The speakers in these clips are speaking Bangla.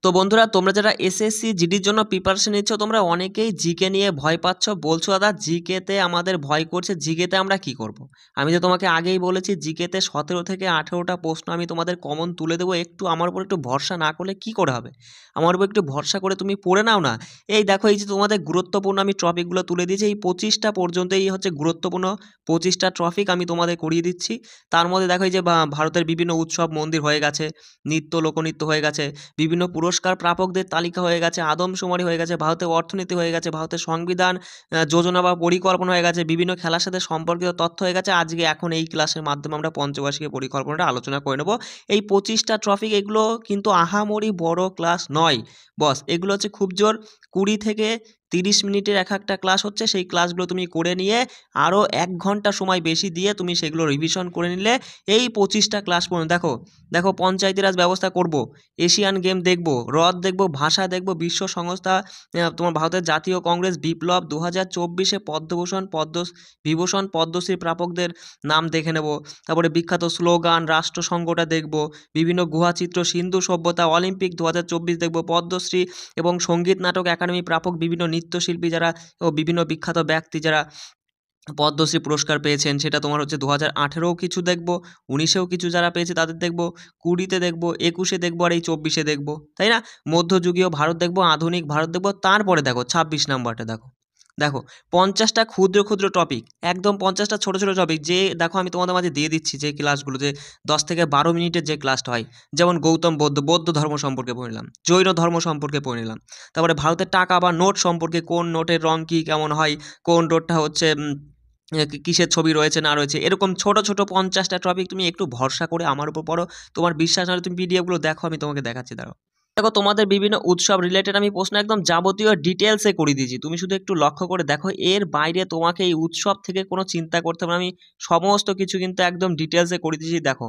তো বন্ধুরা, তোমরা যারা এসএসসি জিডির জন্য প্রিপারেশন নিচ্ছ, তোমরা অনেকেই জিকে নিয়ে ভয় পাচ্ছ। বলছো দাদা জিকেতে আমাদের ভয় করছে, জিকেতে আমরা কি করব। আমি তো তোমাকে আগেই বলেছি জিকেতে 17 থেকে 18টা প্রশ্ন আমি তোমাদের কমন তুলে দেবো। একটু আমার উপর একটু ভরসা না করলে কি করে হবে? আমার উপর একটু ভরসা করে তুমি পড়ে নাও না। এই দেখো, এই যে তোমাদের গুরুত্বপূর্ণ আমি টপিকগুলো তুলে দিয়েছি, এই 25টা পর্যন্ত এই হচ্ছে গুরুত্বপূর্ণ 25টা টপিক আমি তোমাদের করিয়ে দিচ্ছি। তার মধ্যে দেখো, এই যে ভারতের বিভিন্ন উৎসব মন্দির হয়ে গেছে, নৃত্য লোকনৃত্য হয়ে গেছে, বিভিন্ন পুরস্কার প্রাপকদের তালিকা হয়ে গেছে, আদমশুমারি হয়ে গেছে, ভারতের অর্থনীতি হয়ে গেছে, ভারতের সংবিধান যোজনা বা পরিকল্পনা হয়ে গেছে, বিভিন্ন খেলার সাথে সম্পর্কিত তথ্য হয়ে গেছে। আজকে এখন এই ক্লাসের মাধ্যমে আমরা পঞ্চবার্ষিকী পরিকল্পনাটা আলোচনা করে নেব। এই 25টা টপিক, এগুলো কিন্তু আহামরি বড় ক্লাস নয় বস। এগুলো হচ্ছে খুব জোর 20 থেকে 30 মিনিটের এক একটা ক্লাস হচ্ছে। সেই ক্লাসগুলো তুমি করে নিয়ে আরও 1 ঘন্টা সময় বেশি দিয়ে তুমি সেগুলো রিভিশন করে নিলে এই 25টা ক্লাস পর্যন্ত দেখো দেখো পঞ্চায়েতি রাজ ব্যবস্থা করব, এশিয়ান গেম দেখব, হ্রদ দেখব, ভাষা দেখব, বিশ্ব সংস্থা, তোমার ভারতের জাতীয় কংগ্রেস, বিপ্লব 2024-এ পদ্মভূষণ বিভূষণ পদ্মশ্রী প্রাপকদের নাম দেখে নেব। তারপরে বিখ্যাত স্লোগান, রাষ্ট্রসংঘটা দেখব, বিভিন্ন গুহাচিত্র, সিন্ধু সভ্যতা, অলিম্পিক 2024 দেখব, পদ্মশ্রী এবং সঙ্গীত নাটক একাডেমি প্রাপক বিভিন্ন নৃত্যশিল্পী যারা ও বিভিন্ন বিখ্যাত ব্যক্তি যারা পদ্মশ্রী পুরস্কার পেয়েছেন, সেটা তোমার হচ্ছে 2018-ও কিছু দেখব, 19-এও কিছু যারা পেয়েছে তাদের দেখব, 20-তে দেখব, 21-এ দেখব, আর এই 24-এ দেখব, তাই না? মধ্যযুগীয় ভারত দেখব, আধুনিক ভারত দেখব। তারপরে দেখো 26 নাম্বারটা দেখো, দেখো 50টা ক্ষুদ্র ক্ষুদ্র টপিক, একদম 50টা ছোট ছোট টপিক, যে দেখো আমি তোমাদের মাঝে দিয়ে দিচ্ছি যে ক্লাসগুলো, যে 10 থেকে 12 মিনিটের যে ক্লাসটা হয়। যেমন গৌতম বৌদ্ধ ধর্ম সম্পর্কে পড়ে নিলাম, জৈন ধর্ম সম্পর্কে পড়ে নিলাম, তারপরে ভারতের টাকা বা নোট সম্পর্কে, কোন নোটের রং কী কেমন হয়, কোন নোটটা হচ্ছে কিসের ছবি রয়েছে না রয়েছে, এরকম ছোট ছোট 50টা টপিক। তুমি একটু ভরসা করে আমার উপর পড়ো। তোমার বিশ্বাস না হলে তুমি পিডিএফগুলো দেখো, আমি তোমাকে দেখাচ্ছি, দাঁড়াও। দেখো, তোমাদের বিভিন্ন উৎসব রিলেটেড আমি প্রশ্ন একদম যাবতীয় ডিটেলসে করে দিয়েছি। তুমি শুধু একটু লক্ষ্য করে দেখো, এর বাইরে তোমাকে এই উৎসব থেকে কোনো চিন্তা করতে হবে না। আমি সমস্ত কিছু কিন্তু একদম ডিটেলসে করে দিয়েছি। দেখো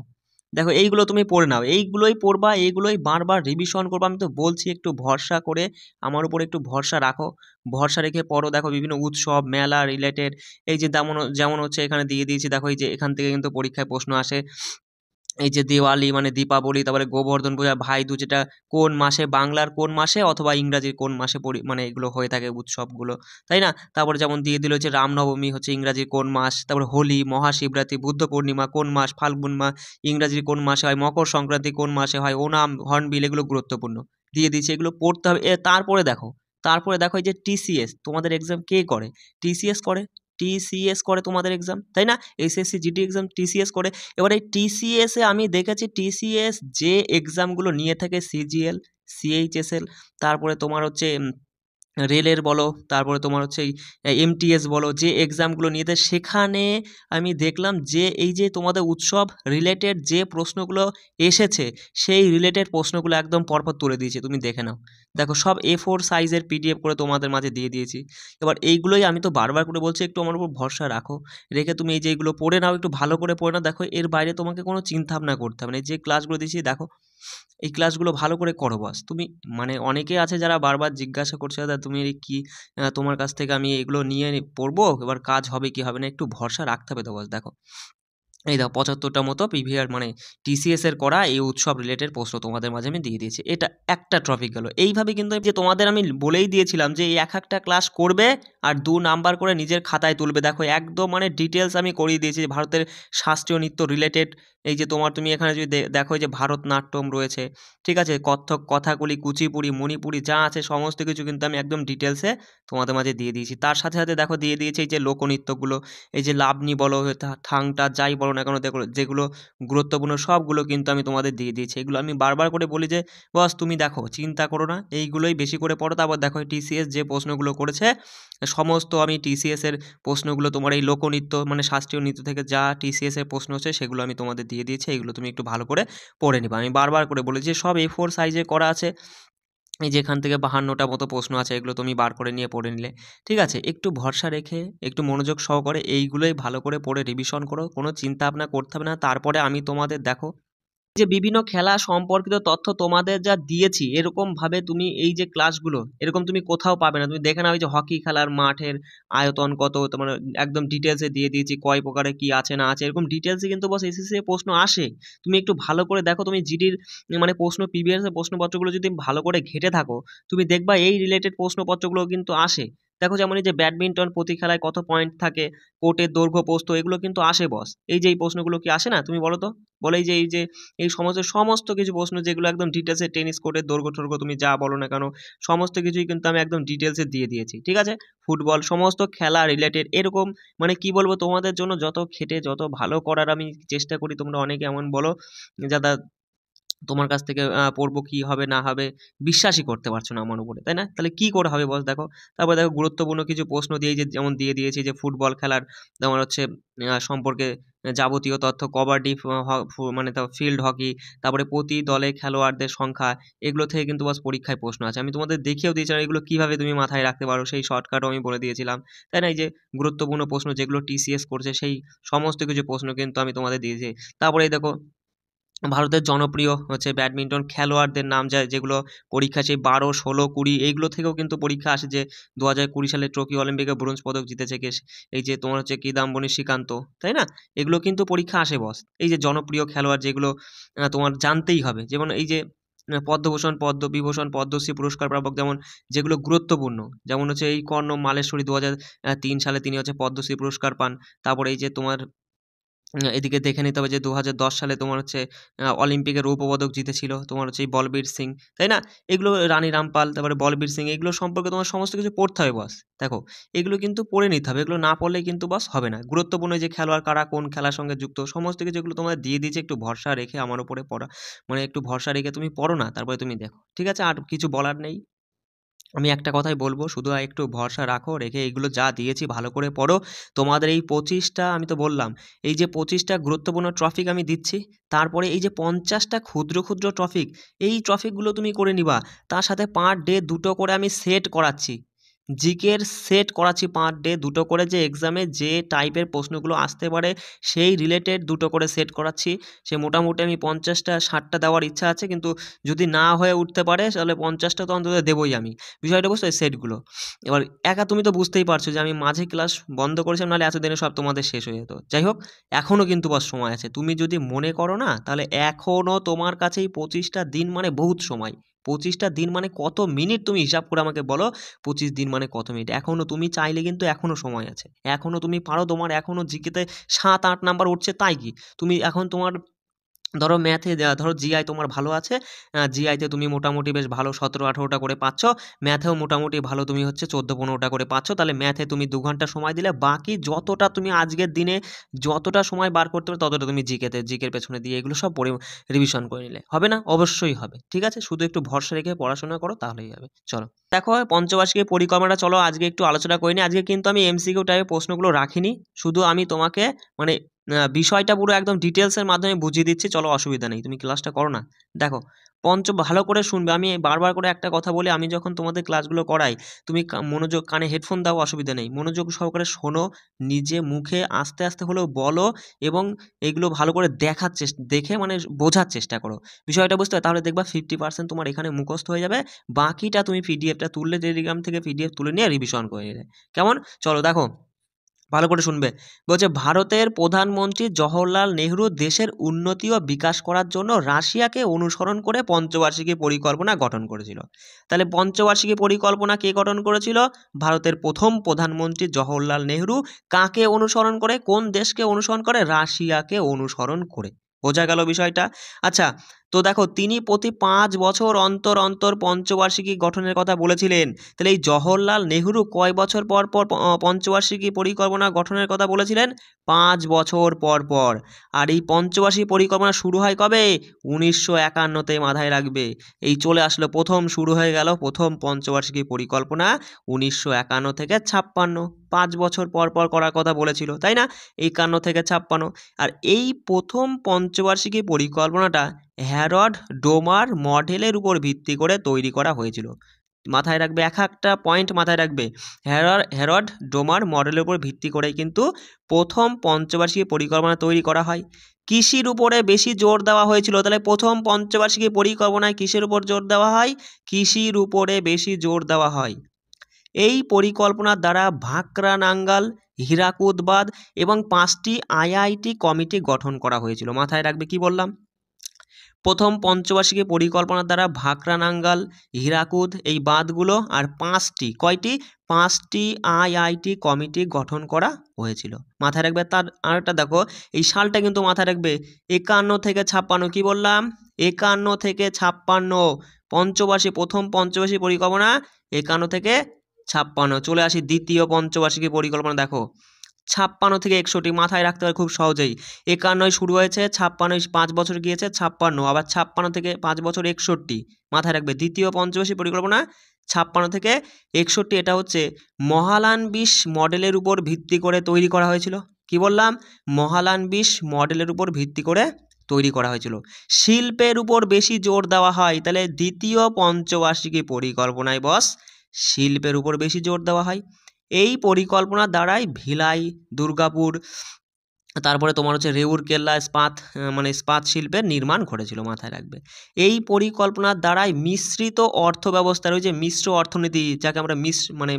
দেখো, এইগুলো তুমি পড়ে নাও, এইগুলোই পড়বা, এইগুলোই বারবার রিভিশন করবা। আমি তো বলছি একটু ভরসা করে আমার উপর একটু ভরসা রাখো, ভরসা রেখে পড়ো। দেখো বিভিন্ন উৎসব মেলা রিলেটেড, এই যে যেমন যেমন হচ্ছে এখানে দিয়ে দিয়েছি, দেখো এই যে এখান থেকে কিন্তু পরীক্ষায় প্রশ্ন আসে। এই যে দিওয়ালি মানে দীপাবলি, তারপরে গোবর্ধন পূজা, ভাইদুজ, এটা কোন মাসে, বাংলার কোন মাসে অথবা ইংরাজির কোন মাসে মানে এগুলো হয়ে থাকে উৎসবগুলো, তাই না? তারপরে যেমন দিয়ে দিল হচ্ছে রামনবমী হচ্ছে ইংরাজির কোন মাস, তারপরে হোলি, মহাশিবরাত্রি, বুদ্ধ পূর্ণিমা কোন মাস, ফাল্গুন মাস ইংরাজির কোন মাসে হয়, মকর সংক্রান্তি কোন মাসে হয়, ওনাম, হর্নবিল, এগুলো গুরুত্বপূর্ণ দিয়ে দিয়েছে, এগুলো পড়তে হবে। তারপরে দেখো এই যে টিসিএস তোমাদের এক্সাম কে করে? টিসিএস করে, টিসিএস করে তোমাদের এক্সাম, তাই না? এসএসসি জিডি এক্সাম টিসিএস করে। এবার এই টিসিএসে আমি দেখেছি টিসিএস যে এক্সামগুলো নিয়ে থাকে, সিজিএল, সিএইচএসএল, তারপরে তোমার হচ্ছে রেলের বলো, তারপরে তোমার হচ্ছে এই এমটিএস বলো, যে এক্সামগুলো নিয়ে দেয়, সেখানে আমি দেখলাম যে এই যে তোমাদের উৎসব রিলেটেড যে প্রশ্নগুলো এসেছে, সেই রিলেটেড প্রশ্নগুলো একদম পরপর তুলে দিয়েছে। তুমি দেখে নাও, দেখো সব A4 সাইজের পিডিএফ করে তোমাদের মাঝে দিয়ে দিয়েছি। এবার এইগুলোই আমি তো বারবার করে বলছি, একটু আমার উপর ভরসা রাখো, রেখে তুমি এই যে এইগুলো পড়ে নাও, একটু ভালো করে পড়ে নাও। দেখো এর বাইরে তোমাকে কোনো চিন্তা ভাবনা করতে হবে না। এই যে ক্লাসগুলো দিয়েছি দেখো, এই ক্লাসগুলো ভালো করে করো বাস। তুমি মানে অনেকে আছে যারা বারবার জিজ্ঞাসা করছে, দাদা তুমি কি তোমার কাছ থেকে আমি এগুলো নিয়ে পড়বো, এবার কাজ হবে কি হবে না, একটু ভরসা রাখতে হবে তো বাস। দেখো এই দেখো 75টা মতো পিভিআর মানে টিসিএস এর করা এই উৎসব রিলেটেড প্রশ্ন তোমাদের মাঝে আমি দিয়ে দিয়েছি। এটা একটা টপিক গেল। এইভাবে কিন্তু যে তোমাদের আমি বলেই দিয়েছিলাম যে এই এক একটা ক্লাস করবে আর 2 নাম্বার করে নিজের খাতায় তুলবে। দেখো একদম মানে ডিটেলস আমি করিয়ে দিয়েছি। ভারতের শাস্ত্রীয় নৃত্য রিলেটেড, এই যে তোমার তুমি এখানে যদি দেখো যে ভারতনাট্যম রয়েছে, ঠিক আছে, কত্থক, কথাকলি, কুচিপুড়ি, মণিপুরি যা আছে সমস্ত কিছু কিন্তু আমি একদম ডিটেলসে তোমাদের মাঝে দিয়ে দিয়েছি। তার সাথে সাথে দেখো দিয়ে দিয়েছি এই যে লোকনৃত্যগুলো, এই যে লাবণী বলো, ঠাংটা যাই বলো না কেন, দেখো যেগুলো গুরুত্বপূর্ণ সবগুলো কিন্তু আমি তোমাদের দিয়ে দিয়েছি। এগুলো আমি বারবার করে বলি যে বস তুমি দেখো চিন্তা করো না, এইগুলোই বেশি করে পড়ো। তারপর দেখো টিসিএস যে প্রশ্নগুলো করেছে, সমস্ত আমি টিসিএস এর প্রশ্নগুলো তোমার এই লোকনৃত্য মানে শাস্ত্রীয় নৃত্য থেকে যা টিসিএস এর প্রশ্ন হচ্ছে সেগুলো আমি তোমাদের দিয়ে দিয়েছি। এগুলো তুমি একটু ভালো করে পড়ে নিবা। আমি বারবার করে বলি যে সব A4 সাইজে করা আছে। এই যে এখান থেকে 52টা মতো প্রশ্ন আছে, এগুলো তুমি বার করে নিয়ে পড়ে নিলে, ঠিক আছে? একটু ভরসা রেখে একটু মনোযোগ সহকারে এইগুলোই ভালো করে পড়ে রিভিশন করো। কোনো চিন্তা ভাবনা করতে হবে না। তারপরে আমি তোমাদের দেখো যে বিভিন্ন খেলা সম্পর্কিত তথ্য তোমাদের যা দিয়েছি এরকমভাবে তুমি এই যে ক্লাসগুলো এরকম তুমি কোথাও পাবে না। তুমি দেখে নাও এই যে হকি খেলার মাঠের আয়তন কত, তোমার একদম ডিটেলসে দিয়ে দিয়েছি কয় প্রকারে কি আছে না আছে, এরকম ডিটেলসে কিন্তু বস এসএসসি এর প্রশ্ন আসে। তুমি একটু ভালো করে দেখো, তুমি জিডির মানে প্রশ্ন প্রিভিয়াস এর প্রশ্নপত্রগুলো যদি ভালো করে ঘেঁটে থাকো তুমি দেখবা এই রিলেটেড প্রশ্নপত্রগুলো কিন্তু আসে। দেখো যেমন এই যে ব্যাডমিন্টন প্রতি খেলায় কত পয়েন্ট থাকে, কোর্টের দৈর্ঘ্য প্রস্থ, এগুলো কিন্তু আসে বস। এই যে এই প্রশ্নগুলো কি আসে না তুমি বলো তো? বলে এই যে এই সমস্ত কিছু প্রশ্ন যেগুলো একদম ডিটেলসে টেনিস কোর্টের দৈর্ঘ্য টর্ঘ্য তুমি যা বলো না কেন সমস্ত কিছুই কিন্তু আমি একদম ডিটেলসে দিয়ে দিয়েছি, ঠিক আছে? ফুটবল সমস্ত খেলা রিলেটেড এরকম, মানে কি বলবো, তোমাদের জন্য যত খেটে যত ভালো করার আমি চেষ্টা করি, তোমরা অনেকে এমন বলো দাদা তোমার কাছ থেকে পড়বো কি হবে না হবে, বিশ্বাসই করতে পারছো না আমার উপরে, তাই না? তাহলে কি করে হবে বস দেখো। তারপর দেখো গুরুত্বপূর্ণ কিছু প্রশ্ন দিয়ে যে যেমন দিয়ে দিয়েছি যে ফুটবল খেলার তোমার হচ্ছে সম্পর্কে যাবতীয় তথ্য, কবাডি মানে ফিল্ড হকি, তারপরে প্রতি দলে খেলোয়াড়দের সংখ্যা, এগুলো থেকে কিন্তু বস পরীক্ষায় প্রশ্ন আছে। আমি তোমাদের দেখিয়েও দিয়েছিলাম এগুলো কিভাবে তুমি মাথায় রাখতে পারো, সেই শর্টকাটও আমি বলে দিয়েছিলাম, তাই না? এই যে গুরুত্বপূর্ণ প্রশ্ন যেগুলো টিসিএস করছে সেই সমস্ত কিছু প্রশ্ন কিন্তু আমি তোমাদের দিয়েছি। তারপরে এই দেখো ভারতের জনপ্রিয় হচ্ছে ব্যাডমিন্টন খেলোয়াড়দের নাম যায় যেগুলো পরীক্ষা সেই 12, 16, 20 এইগুলো থেকেও কিন্তু পরীক্ষা আসে, যে 2020 সালে টোকিও অলিম্পিকে ব্রোঞ্জ পদক জিতেছে কে, এই যে তোমার হচ্ছে কিদাম্বনী শ্রীকান্ত, তাই না? এগুলো কিন্তু পরীক্ষা আসে বস। এই যে জনপ্রিয় খেলোয়াড় যেগুলো তোমার জানতেই হবে, যেমন এই যে পদ্মভূষণ, পদ্মবিভূষণ, পদ্মশ্রী পুরস্কার প্রাপক, যেমন যেগুলো গুরুত্বপূর্ণ, যেমন হচ্ছে এই কর্ণম মালেশ্বরী 2003 সালে তিনি হচ্ছে পদ্মশ্রী পুরস্কার পান। তারপরে এই যে তোমার এদিকে দেখে নিতে হবে যে 2010 সালে তোমার হচ্ছে অলিম্পিকে রৌপ্য পদক জিতেছিল তোমার হচ্ছে এই বলবীর সিং, তাই না? এগুলো রানী রামপাল, তারপরে বলবীর সিং, এগুলো সম্পর্কে তোমার সমস্ত কিছু পড়তে হবে বস। দেখো এগুলো কিন্তু পড়ে নিতে হবে, এগুলো না পড়লে কিন্তু বস হবে না। গুরুত্বপূর্ণ যে খেলোয়াড় কারা কোন খেলার সঙ্গে যুক্ত সমস্ত কিছু এগুলো তোমাদের দিয়ে দিয়েছে, একটু ভরসা রেখে আমার উপরে পড়া, মানে একটু ভরসা রেখে তুমি পড়ো না, তারপরে তুমি দেখো, ঠিক আছে? আর কিছু বলার নেই, আমি একটা কথাই বলবো, শুধু একটু ভরসা রাখো, রেখে এইগুলো যা দিয়েছি ভালো করে পড়ো। তোমাদের এই 25টা আমি তো বললাম, এই যে 25টা গুরুত্বপূর্ণ টপিক আমি দিচ্ছি, তারপরে এই যে 50টা ক্ষুদ্র ক্ষুদ্র টপিক, এই টপিকগুলো তুমি করে নিবা। তার সাথে পার ডে দুটো করে আমি সেট করাচ্ছি, জিকের সেট করাচ্ছি পার ডে দুটো করে, যে এক্সামে যে টাইপের প্রশ্নগুলো আসতে পারে সেই রিলেটেড দুটো করে সেট করাচ্ছি। সে মোটামুটি আমি 50টা 60টা দেওয়ার ইচ্ছা আছে, কিন্তু যদি না হয়ে উঠতে পারে তাহলে 50টা তো অন্তত দেবই আমি। বিষয়টা বুঝতে সেটগুলো এবার একা তুমি তো বুঝতেই পারছো যে আমি মাঝে ক্লাস বন্ধ করেছিলাম, নাহলে এতদিনে সব তোমাদের শেষ হয়ে যেত। যাই হোক, এখনও কিন্তু বস সময় আছে, তুমি যদি মনে করো না তাহলে এখনও তোমার কাছে এই 25টা দিন মানে বহুত সময়। 25টা দিন মানে কত মিনিট তুমি হিসাব করে আমাকে বলো, 25 দিন মানে কত মিনিট? এখনও তুমি চাইলে কিন্তু এখনও সময় আছে, এখনও তুমি পারো, তোমার এখনও জিকেতে 7-8 নাম্বার উঠছে, তাই কি তুমি এখন তোমার ধরো ম্যাথে ধরো জিআই তোমার ভালো আছে, জিআইতে তুমি মোটামুটি বেশ ভালো 17-18টা করে পাচ্ছ, ম্যাথেও মোটামুটি ভালো তুমি হচ্ছে 14-15টা করে পাচ্ছ, তাহলে ম্যাথে তুমি 2 ঘন্টা সময় দিলে বাকি যতটা তুমি আজকের দিনে যতটা সময় বার করতে পারো ততটা তুমি জিকের পেছনে দিয়ে এগুলো সব পড়ে রিভিশন করে নিলে হবে না? অবশ্যই হবে, ঠিক আছে? শুধু একটু ভরসা রেখে পড়াশোনা করো তাহলেই হবে। চলো দেখো পঞ্চবার্ষিকী পরিকল্পনাটা চলো আজকে একটু আলোচনা করিনি। আজকে কিন্তু আমি এমসিকিউ টাইপের প্রশ্নগুলো রাখিনি, শুধু আমি তোমাকে মানে বিষয়টা পুরো একদম ডিটেলসের মাধ্যমে বুঝিয়ে দিচ্ছি, চলো অসুবিধা নেই, তুমি ক্লাসটা করো না। দেখো ভালো করে শুনবে, আমি বারবার করে একটা কথা বলি, আমি যখন তোমাদের ক্লাসগুলো করাই তুমি মনোযোগ, কানে হেডফোন দাও, অসুবিধা নেই, মনোযোগ সহকারে শোনো, নিজে মুখে আস্তে আস্তে হলেও বলো, এবং এগুলো ভালো করে দেখে মানে বোঝার চেষ্টা করো। বিষয়টা বুঝতে হবে, তাহলে দেখবা 50% তোমার এখানে মুখস্থ হয়ে যাবে, বাকিটা তুমি পিডিএফটা তুললে টেলিগ্রাম থেকে পিডিএফ তুলে নিয়ে রিভিশন করে নিলে। কেমন? চলো দেখো ভালো করে শুনবে। বলছে ভারতের প্রধানমন্ত্রী জওহরলাল নেহরু দেশের উন্নতি ও বিকাশ করার জন্য রাশিয়াকে অনুসরণ করে পঞ্চবার্ষিকী পরিকল্পনা গঠন করেছিল। তাহলে পঞ্চবার্ষিকী পরিকল্পনা কে গঠন করেছিল? ভারতের প্রথম প্রধানমন্ত্রী জওহরলাল নেহরু। কাকে অনুসরণ করে? কোন দেশকে অনুসরণ করে? রাশিয়াকে অনুসরণ করে। বোঝা গেল বিষয়টা? আচ্ছা, তো দেখো তিনি প্রতি 5 বছর অন্তর অন্তর পঞ্চবার্ষিকী গঠনের কথা বলেছিলেন। তাহলে এই জওহরলাল নেহরু কয় বছর পর পর পঞ্চবার্ষিকী পরিকল্পনা গঠনের কথা বলেছিলেন? 5 বছর পর পর। আর এই পঞ্চবার্ষিকী পরিকল্পনা শুরু হয় কবে? 1951-তে, মাথায় রাখবে। এই চলে আসলো প্রথম, শুরু হয়ে গেল প্রথম পঞ্চবার্ষিকী পরিকল্পনা 1951 থেকে 56। 5 বছর পর পর করার কথা বলেছিল, তাই না? 51 থেকে 56। আর এই প্রথম পঞ্চবার্ষিকী পরিকল্পনাটা হ্যারড ডোমার মডেলের উপর ভিত্তি করে তৈরি করা হয়েছিল। মাথায় রাখবে, এক একটা পয়েন্ট মাথায় রাখবে। হ্যারড ডোমার মডেলের উপর ভিত্তি করেই কিন্তু প্রথম পঞ্চবার্ষিকী পরিকল্পনা তৈরি করা হয়। কৃষির উপরে বেশি জোর দেওয়া হয়েছিল। তাহলে প্রথম পঞ্চবার্ষিকী পরিকল্পনায় কিসের উপর জোর দেওয়া হয়? কৃষির উপরে বেশি জোর দেওয়া হয়। এই পরিকল্পনার দ্বারা ভাকরা নাঙ্গাল, হীরাকুদ বাঁধ এবং 5টি আইআইটি কমিটি গঠন করা হয়েছিল। মাথায় রাখবে কি বললাম? প্রথম পঞ্চবার্ষিকী পরিকল্পনার দ্বারা ভাকরা নাঙ্গাল, হীরাকুদ এই বাঁধগুলো আর 5টি আইআইটি কমিটি গঠন করা হয়েছিল। মাথায় রাখবে। তার আরেকটা দেখো, এই সালটা কিন্তু মাথায় রাখবে, 51 থেকে 56। কি বললাম? 51 থেকে 56 প্রথম পঞ্চবার্ষিকী পরিকল্পনা 51 থেকে 56। চলে আসি দ্বিতীয় পঞ্চবার্ষিকী পরিকল্পনা। দেখো 56 থেকে 61 মাথায় রাখতে পারে খুব সহজেই। 51 শুরু হয়েছে, 56 5 বছর গিয়েছে 56, আবার 56 থেকে 5 বছর 61। মাথায় রাখবে দ্বিতীয় পঞ্চবার্ষিকী পরিকল্পনা 56 থেকে 61। এটা হচ্ছে মহালান 20 মডেলের উপর ভিত্তি করে তৈরি করা হয়েছিল। কি বললাম? মহালান 20 মডেলের উপর ভিত্তি করে তৈরি করা হয়েছিল। শিল্পের উপর বেশি জোর দেওয়া হয়। তাহলে দ্বিতীয় পঞ্চবার্ষিকী পরিকল্পনায় বস শিল্পের উপর বেশি জোর দেওয়া হয়। এই পরিকল্পনার দ্বারাই ভিলাই, দুর্গাপুর, তারপরে তোমার হচ্ছে রেউরকেল্লা ইস্পাত শিল্পের নির্মাণ ঘটেছিল। মাথায় রাখবে। এই পরিকল্পনার দ্বারাই মিশ্রিত অর্থ ব্যবস্থা রয়েছে, মিশ্র অর্থনীতি, যাকে আমরা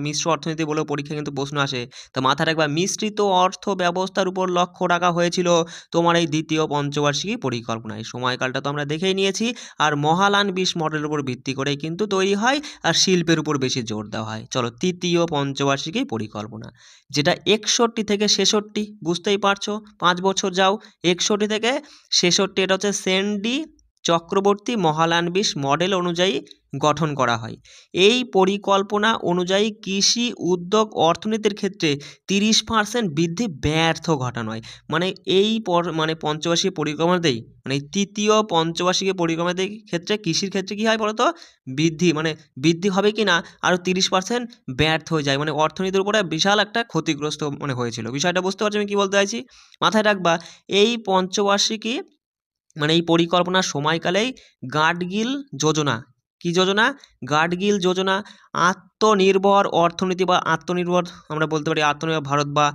মিশ্র অর্থনীতি বলেও পরীক্ষা কিন্তু প্রশ্ন আসে। তো মাথায় রাখবা মিশ্রিত অর্থ ব্যবস্থার উপর লক্ষ্য রাখা হয়েছিল তোমার এই দ্বিতীয় পঞ্চবার্ষিকী পরিকল্পনায়। সময়কালটা তো আমরা দেখেই নিয়েছি। আর মহালান 20 মডেলের উপর ভিত্তি করেই কিন্তু তৈরি হয়, আর শিল্পের উপর বেশি জোর দেওয়া হয়। চলো তৃতীয় পঞ্চবার্ষিকী পরিকল্পনা, যেটা 61 থেকে 66। বুঝতেই পারছো, 5 বছর যাও 61 থেকে 66। এটা হচ্ছে সেনডি চক্রবর্তী মহালান 20 মডেল অনুযায়ী গঠন করা হয়। এই পরিকল্পনা অনুযায়ী কৃষি উদ্যোগ অর্থনীতির ক্ষেত্রে 30% বৃদ্ধি ব্যর্থ ঘটানো হয়। এই পঞ্চবার্ষিকী পরিকল্পনাতেই তৃতীয় পঞ্চবার্ষিকী পরিকল্পনাতে ক্ষেত্রে কৃষির ক্ষেত্রে কি হয় বলতো? বৃদ্ধি হবে কি না, আরও 30% ব্যর্থ হয়ে যায়। অর্থনীতির উপরে বিশাল একটা ক্ষতিগ্রস্ত হয়েছিল। বিষয়টা বুঝতে পারছি আমি কি বলতে চাইছি? মাথায় রাখবা এই পঞ্চবার্ষিকী এই পরিকল্পনার সময়কালেই গাডগিল যোজনা, কি যোজনা? গাডগিল যোজনা, আত্মনির্ভর অর্থনীতি বা আত্মনির্ভর আমরা বলতে পারি আত্মনির্ভর ভারত, বা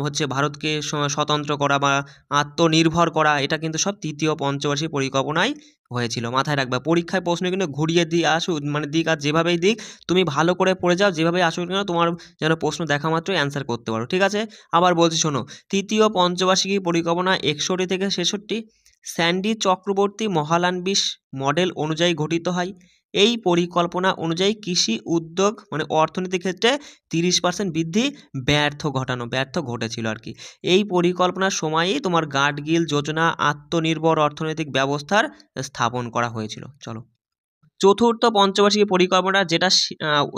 হচ্ছে ভারতকে স্বতন্ত্র করা বা আত্মনির্ভর করা, এটা কিন্তু সব তৃতীয় পঞ্চবার্ষিকী পরিকল্পনায় হয়েছিল। মাথায় রাখবা। পরীক্ষায় প্রশ্ন কিন্তু ঘুরিয়ে দিয়ে আসুক দিক, আর যেভাবেই দিক তুমি ভালো করে পড়ে যাও, যেভাবেই আসুক না তোমার যেন প্রশ্ন দেখা মাত্রই অ্যান্সার করতে পারো। ঠিক আছে? আবার বলছি শোনো, তৃতীয় পঞ্চবার্ষিকী পরিকল্পনা 61 থেকে 66 স্যান্ডি চক্রবর্তী মহালান 20 মডেল অনুযায়ী গঠিত হয়। এই পরিকল্পনা অনুযায়ী কৃষি উদ্যোগ অর্থনীতির ক্ষেত্রে 30% বৃদ্ধি ব্যর্থ ঘটেছিল আর কি। এই পরিকল্পনার সময়ই তোমার গাডগিল যোজনা আত্মনির্ভর অর্থনৈতিক ব্যবস্থার স্থাপন করা হয়েছিল। চলো চতুর্থ পঞ্চবার্ষিকী পরিকল্পনা, যেটা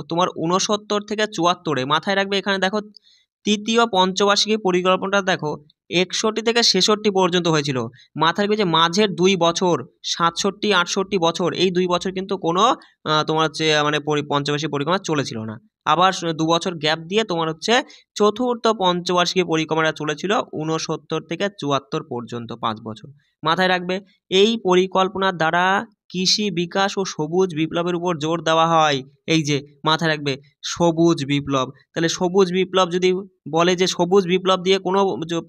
তোমার 69 থেকে 74। মাথায় রাখবে। এখানে দেখো তৃতীয় পঞ্চবার্ষিকী পরিকল্পনাটা দেখো 61 থেকে 66 পর্যন্ত হয়েছিল। মাথায় রাখবে যে মাঝের 2 বছর 67 68 বছর, এই 2 বছর কিন্তু কোনো তোমার হচ্ছে পঞ্চবার্ষিকী পরিকল্পনা চলেছিল না। আবার 2 বছর গ্যাপ দিয়ে তোমার হচ্ছে চতুর্থ পঞ্চবার্ষিকী পরিকল্পনা চলেছিল 69 থেকে 74 পর্যন্ত, 5 বছর। মাথায় রাখবে এই পরিকল্পনার দ্বারা কৃষি বিকাশ ও সবুজ বিপ্লবের উপর জোর দেওয়া হয়। এই যে মাথায় রাখবে সবুজ বিপ্লব। তাহলে সবুজ বিপ্লব যদি বলে যে সবুজ বিপ্লব দিয়ে কোনো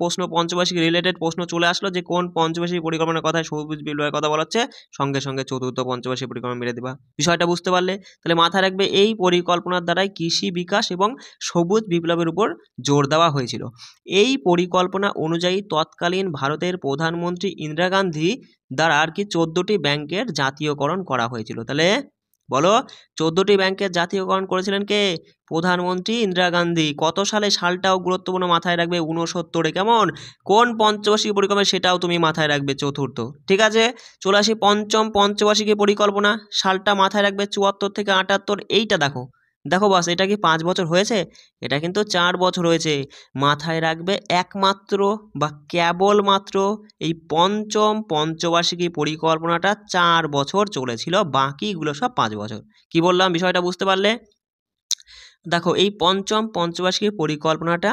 প্রশ্ন পঞ্চবার্ষিকী রিলেটেড প্রশ্ন চলে আসলো যে কোন পঞ্চবার্ষিকী পরিকল্পনার কথায় সবুজ বিপ্লবের কথা বলা হচ্ছে, সঙ্গে সঙ্গে চতুর্থ পঞ্চবার্ষিকী পরিকল্পনা মেরে দেবা। বিষয়টা বুঝতে পারলে? তাহলে মাথায় রাখবে এই পরিকল্পনার দ্বারাই কৃষি বিকাশ এবং সবুজ বিপ্লবের উপর জোর দেওয়া হয়েছিল। এই পরিকল্পনা অনুযায়ী তৎকালীন ভারতের প্রধানমন্ত্রী ইন্দিরা গান্ধী দ্বারা 14টি ব্যাংকের জাতীয়করণ করা হয়েছিল। তাহলে বলো 14টি ব্যাংকের জাতীয়করণ করেছিলেন কে? প্রধানমন্ত্রী ইন্দিরা গান্ধী। কত সালে? সালটাও গুরুত্বপূর্ণ, মাথায় রাখবে 69। কেমন? কোন পঞ্চবার্ষিকী পরিকল্পনা সেটাও তুমি মাথায় রাখবে, চতুর্থ। ঠিক আছে? চলে আসি পঞ্চম পঞ্চবার্ষিকী পরিকল্পনা, সালটা মাথায় রাখবে 74 থেকে 78। এইটা দেখো বাস, এটা কি 5 বছর হয়েছে? এটা কিন্তু 4 বছর হয়েছে। মাথায় রাখবে একমাত্র বা কেবলমাত্র এই পঞ্চম পঞ্চবার্ষিকী পরিকল্পনাটা 4 বছর চলেছিল, বাকিগুলো সব 5 বছর। কি বললাম বিষয়টা বুঝতে পারলে? দেখো এই পঞ্চম পঞ্চবার্ষিকী পরিকল্পনাটা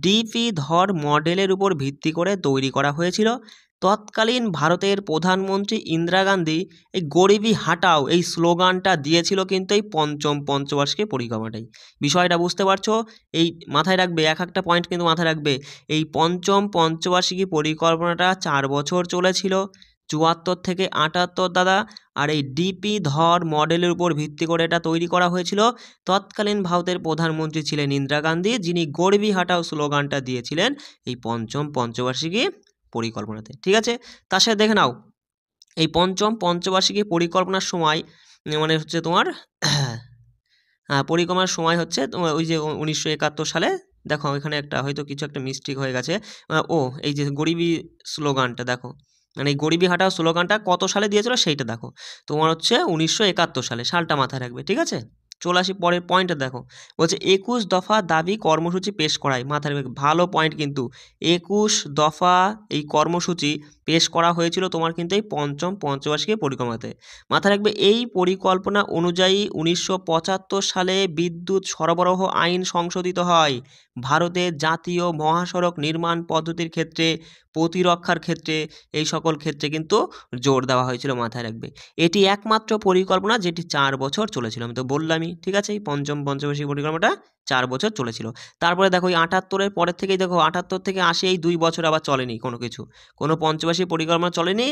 ডিপি ধর মডেলের উপর ভিত্তি করে তৈরি করা হয়েছিল। তৎকালীন ভারতের প্রধানমন্ত্রী ইন্দিরা গান্ধী এই গরিবি হাটাও এই স্লোগানটা দিয়েছিল কিন্তু এই পঞ্চম পঞ্চবার্ষিকী পরিকল্পনাটাই। বিষয়টা বুঝতে পারছো? এই মাথায় রাখবে, এক একটা পয়েন্ট কিন্তু মাথায় রাখবে। এই পঞ্চম পঞ্চবার্ষিকী পরিকল্পনাটা 4 বছর চলেছিল, 74 থেকে 78 দাদা। আর এই ডিপি ধর মডেলের উপর ভিত্তি করে এটা তৈরি করা হয়েছিল। তৎকালীন ভারতের প্রধানমন্ত্রী ছিলেন ইন্দিরা গান্ধী, যিনি গরিবি হাটাও স্লোগানটা দিয়েছিলেন এই পঞ্চম পঞ্চবার্ষিকী পরিকল্পনাতে। ঠিক আছে, তার সাথে দেখে নাও এই পঞ্চম পঞ্চবার্ষিকী পরিকল্পনার সময় মানে হচ্ছে তোমার পরিকল্পনার সময় হচ্ছে তোমার ওই যে 1971 সালে। দেখো এখানে একটা হয়তো কিছু একটা মিস্টেক হয়ে গেছে। এই যে গরিবি স্লোগানটা দেখো, মানে এই গরিবি হাটাও স্লোগানটা কত সালে দিয়েছিল সেইটা দেখো, তোমার হচ্ছে 1971 সালে, সালটা মাথায় রাখবে। ঠিক আছে, চলে আসি পরের পয়েন্টে। দেখো বলছে 21 দফা দাবি কর্মসূচি পেশ করায়, মাথায় রাখবে, ভালো পয়েন্ট কিন্তু। 21 দফা এই কর্মসূচি পেশ করা হয়েছিল তোমার কিন্তু এই পঞ্চম পঞ্চবার্ষিকী পরিকল্পনাতে। মাথায় রাখবে এই পরিকল্পনা অনুযায়ী 1975 সালে বিদ্যুৎ সরবরাহ আইন সংশোধিত হয়। ভারতের জাতীয় মহাসড়ক নির্মাণ পদ্ধতির ক্ষেত্রে, প্রতিরক্ষার ক্ষেত্রে, এই সকল ক্ষেত্রে কিন্তু জোর দেওয়া হয়েছিল। মাথায় রাখবে এটি একমাত্র পরিকল্পনা যেটি 4 বছর চলেছিল, আমি তো বললামই। ঠিক আছে, এই পঞ্চম পঞ্চবার্ষিকী পরিকল্পনাটা 4 বছর চলেছিল। তারপরে দেখো এই 78-এর পরের থেকেই দেখো 78 থেকে 80 এই 2 বছর আবার চলেনি কোনো কিছু, কোনো পঞ্চবার্ষিকী পরিকল্পনা চলেনি।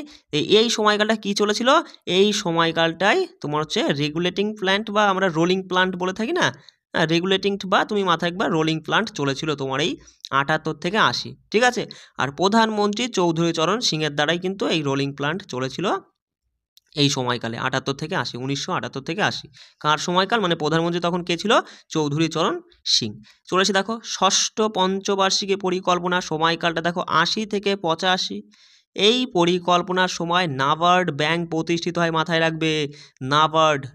এই সময়কালটা কি চলেছিল? এই সময়কালটাই তোমার হচ্ছে রেগুলেটিং প্ল্যান্ট বা আমরা রোলিং প্ল্যান্ট বলে থাকি না, রেগুলেটিং বা তুমি মাথায় একবার রোলিং প্ল্যান্ট চলেছিল তোমার এই 78 থেকে 80। ঠিক আছে, আর প্রধানমন্ত্রী চৌধুরী চরণ সিংয়ের দ্বারাই কিন্তু এই রোলিং প্ল্যান্ট চলেছিল এই সময়কালে 78 থেকে 80, 1978 থেকে 80। কার সময়কাল মানে প্রধানমন্ত্রী তখন কে ছিল? চৌধুরী চরণ সিং। চলেছি দেখো ষষ্ঠ পঞ্চবার্ষিকী পরিকল্পনা সময়কালটা দেখো 80 থেকে 85। এই পরিকল্পনার সময় নাবার্ড ব্যাংক প্রতিষ্ঠিত হয়। মাথায় রাখবে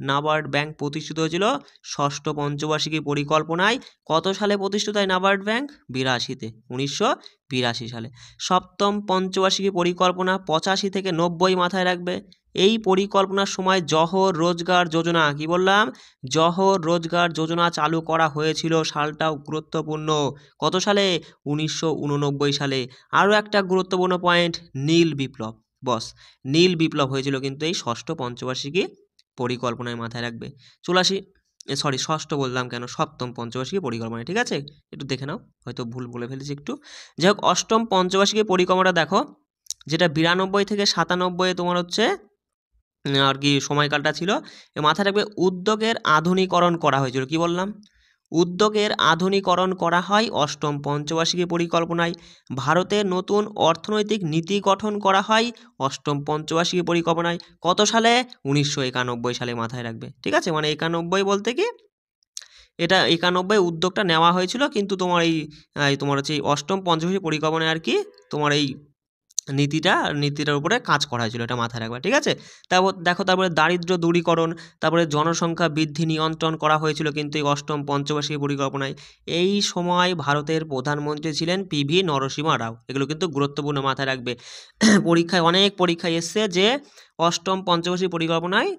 নাবার্ড ব্যাংক প্রতিষ্ঠিত হয়েছিল ষষ্ঠ পঞ্চবার্ষিকী পরিকল্পনায়। কত সালে প্রতিষ্ঠিত হয় নাবার্ড ব্যাংক? 82-তে, 1982 সালে। সপ্তম পঞ্চবার্ষিকী পরিকল্পনা 85 থেকে 90, মাথায় রাখবে। এই পরিকল্পনার সময় জওহর রোজগার যোজনা, কি বললাম? জওহর রোজগার যোজনা চালু করা হয়েছিল, সালটাও গুরুত্বপূর্ণ। কত সালে? 1989 সালে। আরও একটা গুরুত্বপূর্ণ পয়েন্ট, নীল বিপ্লব। বস, নীল বিপ্লব হয়েছিল কিন্তু এই ষষ্ঠ পঞ্চবার্ষিকী পরিকল্পনায়, মাথায় রাখবে। চলে আসি, ষষ্ঠ বললাম কেন, সপ্তম পঞ্চবার্ষিকী পরিকল্পনায়। ঠিক আছে, একটু দেখে নাও, হয়তো ভুল বলে ফেলেছি একটু। যাই হোক, অষ্টম পঞ্চবার্ষিকী পরিকল্পনাটা দেখো, যেটা 92 থেকে 97 তোমার হচ্ছে আর কি সময়কালটা ছিল। মাথায় রাখবে উদ্যোগের আধুনিকরণ করা হয়েছিল। কি বললাম? উদ্যোগের আধুনিকরণ করা হয় অষ্টম পঞ্চবার্ষিকী পরিকল্পনায়। ভারতের নতুন অর্থনৈতিক নীতি গঠন করা হয় অষ্টম পঞ্চবার্ষিকী পরিকল্পনায়। কত সালে? 1991 সালে, মাথায় রাখবে। ঠিক আছে, মানে 91 বলতে কি এটা 91 উদ্যোগটা নেওয়া হয়েছিল, কিন্তু তোমার তোমার হচ্ছে এই অষ্টম পঞ্চবার্ষিকী পরিকল্পনায় আর কি তোমার এই নীতিটার উপরে কাজ করা হয়েছিল, এটা মাথায় রাখবে। ঠিক আছে, তারপর দেখো, তারপরে দারিদ্র্য দূরীকরণ, তারপরে জনসংখ্যা বৃদ্ধি নিয়ন্ত্রণ করা হয়েছিল কিন্তু এই অষ্টম পঞ্চবার্ষিকী পরিকল্পনায়। এই সময় ভারতের প্রধানমন্ত্রী ছিলেন পিভি নরসিংহ রাও। এগুলো কিন্তু গুরুত্বপূর্ণ, মাথায় রাখবে। পরীক্ষায়, অনেক পরীক্ষায় এসছে যে অষ্টম পঞ্চবার্ষিকী পরিকল্পনায়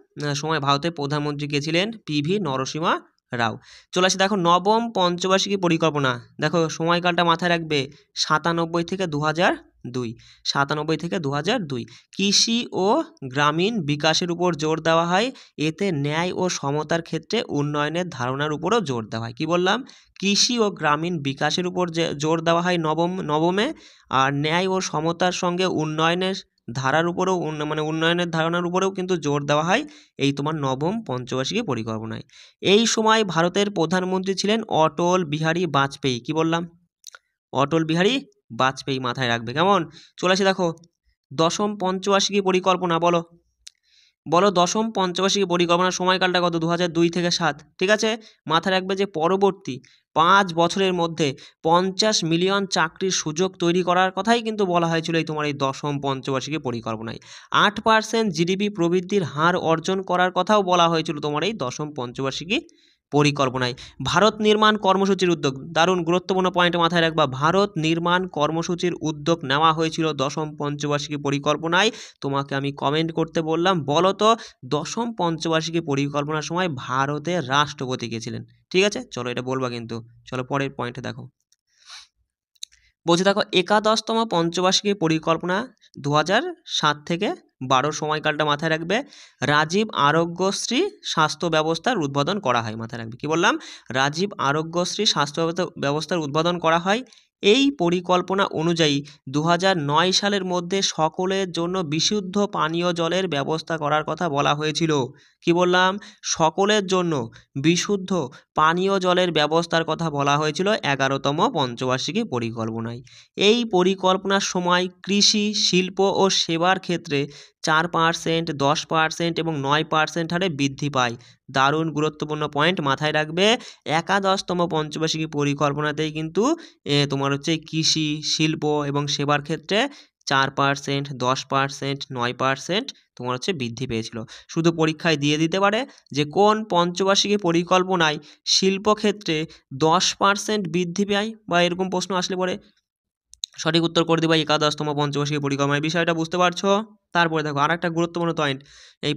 সময় ভারতের প্রধানমন্ত্রী কে ছিলেন? পিভি নরসিংহ রাও। চলে আসি দেখো নবম পঞ্চবার্ষিকী পরিকল্পনা, দেখো সময়কালটা মাথায় রাখবে 97 থেকে 2002। 97 থেকে 2002। কৃষি ও গ্রামীণ বিকাশের উপর জোর দেওয়া হয়। এতে ন্যায় ও সমতার ক্ষেত্রে উন্নয়নের ধারণার উপরও জোর দেওয়া হয়। কি বললাম? কৃষি ও গ্রামীণ বিকাশের উপর যে জোর দেওয়া হয় নবমে, আর ন্যায় ও সমতার সঙ্গে উন্নয়নের ধারার উপরেও মানে উন্নয়নের ধারণার উপরেও কিন্তু জোর দেওয়া হয় এই তোমার নবম পঞ্চবার্ষিকী পরিকল্পনায়। এই সময় ভারতের প্রধানমন্ত্রী ছিলেন অটল বিহারী বাজপেয়ী। কি বললাম? অটল বিহারী বাজপেয়ী, মাথায় রাখবে। কেমন? চলে আসি দেখো দশম পঞ্চবার্ষিকী পরিকল্পনা, বলো দশম পঞ্চবার্ষিকী পরিকল্পনার সময়কালটা কত? 2002 থেকে 7। ঠিক আছে, মাথায় রাখবে যে পরবর্তী 5 বছরের মধ্যে 50 মিলিয়ন চাকরির সুযোগ তৈরি করার কথাই কিন্তু বলা হয়েছিল এই তোমার এই দশম পঞ্চবার্ষিকী পরিকল্পনায়। 8% জিডিপি প্রবৃদ্ধির হার অর্জন করার কথাও বলা হয়েছিল তোমার এই দশম পঞ্চবার্ষিকী পরিকল্পনায়। ভারত নির্মাণ কর্মসূচির উদ্যোগ, দারুণ গুরুত্বপূর্ণ পয়েন্ট, মাথায় রাখবা। ভারত নির্মাণ কর্মসূচির উদ্যোগ নেওয়া হয়েছিল দশম পঞ্চবার্ষিকী পরিকল্পনায়। তোমাকে আমি কমেন্ট করতে বললাম, বলো তো দশম পঞ্চবার্ষিকী পরিকল্পনার সময় ভারতের রাষ্ট্রপতি কে ছিলেন? ঠিক আছে, চলো এটা বলবা কিন্তু। চলো পরের পয়েন্টে দেখো, বলছি দেখো, একাদশতম পঞ্চবার্ষিকী পরিকল্পনা 2007 থেকে 12 সময়কালটা মাথায় রাখবে। রাজীব আরোগ্যশ্রী স্বাস্থ্য ব্যবস্থার উদ্বোধন করা হয়, মাথায় রাখবে। কি বললাম? রাজীব আরোগ্যশ্রী স্বাস্থ্য ব্যবস্থার উদ্বোধন করা হয়। এই পরিকল্পনা অনুযায়ী 2009 সালের মধ্যে সকলের জন্য বিশুদ্ধ পানীয় জলের ব্যবস্থা করার কথা বলা হয়েছিল। কি বললাম? সকলের জন্য বিশুদ্ধ পানীয় জলের ব্যবস্থার কথা বলা হয়েছিল 11তম পঞ্চবার্ষিকী পরিকল্পনায়। এই পরিকল্পনার সময় কৃষি, শিল্প ও সেবার ক্ষেত্রে 4%, 10% এবং 9% হারে বৃদ্ধি পায়। দারুণ গুরুত্বপূর্ণ পয়েন্ট, মাথায় রাখবে। একাদশতম পঞ্চবার্ষিকী পরিকল্পনাতেই কিন্তু তোমার হচ্ছে কৃষি, শিল্প এবং সেবার ক্ষেত্রে 4%, 10%, 9% তোমার হচ্ছে বৃদ্ধি পেয়েছিল। শুধু পরীক্ষায় দিয়ে দিতে পারে যে কোন পঞ্চবার্ষিকী পরিকল্পনায় শিল্পক্ষেত্রে 10% বৃদ্ধি পায়, বা এরকম প্রশ্ন আসলে পরে সঠিক উত্তর করে দিবা একাদশতম পঞ্চবার্ষিকী পরিকল্পনার। বিষয়টা বুঝতে পারছো? তারপরে দেখো আর একটা গুরুত্বপূর্ণ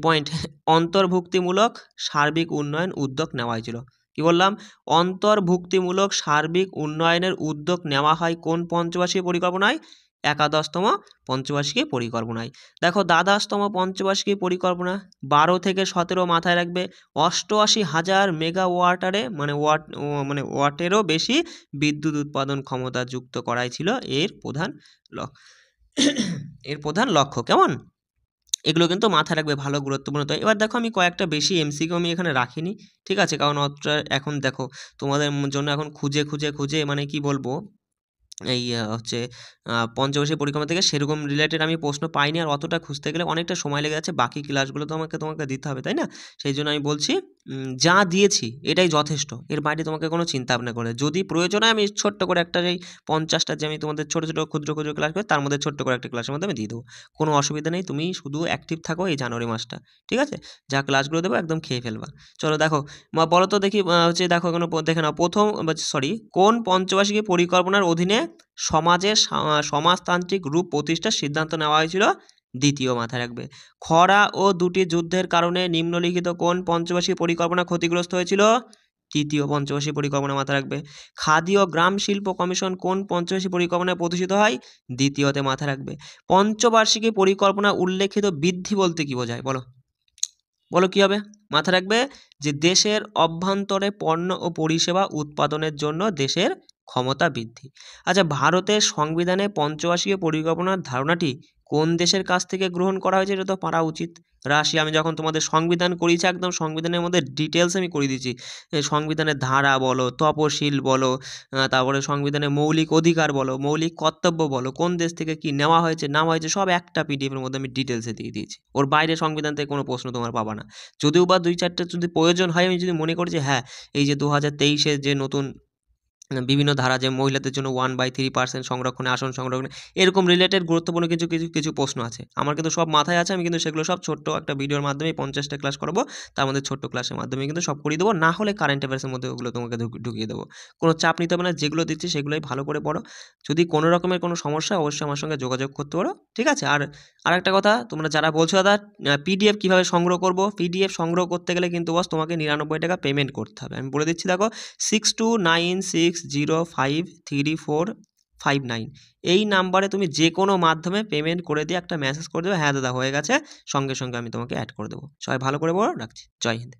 পয়েন্ট অন্তর্ভুক্তিমূলক সার্বিক উন্নয়ন উদ্যোগ নেওয়া হয়েছিল। কি বললাম? অন্তর্ভুক্তিমূলক সার্বিক উন্নয়নের উদ্যোগ নেওয়া হয় কোন পঞ্চবার্ষিকী পরিকল্পনায়? একাদশতম পঞ্চবার্ষিকী পরিকল্পনায়। দেখো দ্বাদশতম পঞ্চবার্ষিকী পরিকল্পনা 12 থেকে 17 মাথায় রাখবে। 88,000 মেগাওয়াটারে ওয়াটেরও বেশি বিদ্যুৎ উৎপাদন ক্ষমতা যুক্ত করাই ছিল এর প্রধান লক্ষ্য। কেমন? এগুলো কিন্তু মাথায় রাখবে, ভালো গুরুত্বপূর্ণ। তো এবার দেখো আমি কয়েকটা বেশি এমসিকিউ আমি এখানে রাখিনি, ঠিক আছে? কারণ এখন দেখো তোমাদের জন্য এখন খুঁজে মানে কি বলবো, এই হচ্ছে পঞ্চবার্ষিকী পরিকল্পনা থেকে সেরকম রিলেটেড আমি প্রশ্ন পাইনি, আর অতটা খুঁজতে গেলে অনেকটা সময় লেগে যাচ্ছে। বাকি ক্লাসগুলো তো তোমাকে দিতে হবে, তাই না? সেই জন্য আমি বলছি যা দিয়েছি এটাই যথেষ্ট, এর বাইরে তোমাকে কোনো চিন্তা ভাবনা করে, যদি প্রয়োজন হয় আমি ছোট্ট করে একটা যেই 50টা যে আমি তোমাদের ছোটো ক্ষুদ্র ক্লাস করে তার মধ্যে ছোট্ট করে একটা ক্লাসের মধ্যে আমি দিয়ে দেবো, কোনো অসুবিধা নেই। তুমি শুধু অ্যাক্টিভ থাকো এই জানুয়ারি মাসটা, ঠিক আছে? যা ক্লাসগুলো দেবো একদম খেয়ে ফেলবা। চলো দেখো, বলো তো দেখি, হচ্ছে দেখো এখনো দেখে নাও, কোন পঞ্চবার্ষিকী পরিকল্পনার অধীনে সমাজতান্ত্রিক রূপ প্রতিষ্ঠার সিদ্ধান্ত নেওয়া হয়েছিল? দ্বিতীয়, মাথায় রাখবে। খরা ও দুটি যুদ্ধের কারণে নিম্নলিখিত কোন পঞ্চবার্ষিকী পরিকল্পনা ক্ষতিগ্রস্ত হয়েছিল? তৃতীয় পঞ্চবার্ষিকী পরিকল্পনা, মাথায় রাখবে। খাদি ও গ্রাম শিল্প কমিশন কোন পঞ্চবার্ষিকী পরিকল্পনায় প্রতিষ্ঠিত হয়? দ্বিতীয়তে, মাথায় রাখবে। পঞ্চবার্ষিকী পরিকল্পনা উল্লেখিত বৃদ্ধি বলতে কি বোঝায়? বলো কি হবে? মাথায় রাখবে যে দেশের অভ্যন্তরে পণ্য ও পরিষেবা উৎপাদনের জন্য দেশের ক্ষমতা বৃদ্ধি। আচ্ছা, ভারতের সংবিধানে পঞ্চবার্ষিকী পরিকল্পনার ধারণাটি কোন দেশের কাছ থেকে গ্রহণ করা হয়েছে? এটা তো পারা উচিত। রাশিয়া। আমি যখন তোমাদের সংবিধান করিয়েছি একদম সংবিধানের মধ্যে ডিটেলস আমি করে দিয়েছি, সংবিধানের ধারা বলো, তপশিল বলো, তারপরে সংবিধানের মৌলিক অধিকার বলো, মৌলিক কর্তব্য বলো, কোন দেশ থেকে কি নেওয়া হয়েছে সব একটা পিডিএফের মধ্যে আমি ডিটেলসে দিয়ে দিয়েছি। ওর বাইরে সংবিধান থেকে কোনো প্রশ্ন তোমার পাবা না। যদিও বা 2-4টা যদি প্রয়োজন হয়, আমি যদি মনে করি যে হ্যাঁ এই যে 2023-এ যে নতুন বিভিন্ন ধারা, যে মহিলাদের জন্য 1/3% সংরক্ষণে, আসন সংরক্ষণে, এরকম রিলেটেড গুরুত্বপূর্ণ কিছু প্রশ্ন আছে আমার, কিন্তু সব মাথায় আছে। আমি কিন্তু সেগুলো সব ছোট্ট একটা ভিডিওর মাধ্যমে 50টা ক্লাস করাবো, তার মধ্যে ছোট্ট ক্লাসের মাধ্যমে কিন্তু সব করিয়ে দেবো। না হলে কারেন্ট অ্যাফেয়ার্সের মধ্যে ওগুলো তোমাকে ঢুকিয়ে দেবো। কোনো চাপ নিতে হবে না, যেগুলো দিচ্ছি সেগুলোই ভালো করে পড়ো। যদি কোনো রকমের কোনো সমস্যা অবশ্যই আমার সঙ্গে যোগাযোগ করতে পারো, ঠিক আছে? আর একটা কথা, তোমরা যারা বলছো দাদা পিডিএফ কীভাবে সংগ্রহ করবো, পিডিএফ সংগ্রহ করতে গেলে কিন্তু বস তোমাকে 99 টাকা পেমেন্ট করতে হবে। আমি বলে দিচ্ছি, দেখো 6296053459 এই নাম্বারে তুমি যে কোনো মাধ্যমে পেমেন্ট করে দিয়ে একটা মেসেজ করে দেবে, হ্যাঁ দাদা হয়ে গেছে, সঙ্গে সঙ্গে আমি তোমাকে অ্যাড করে দেবো। সবাই ভালো করে বলো, রাখছি। জয় হিন্দ।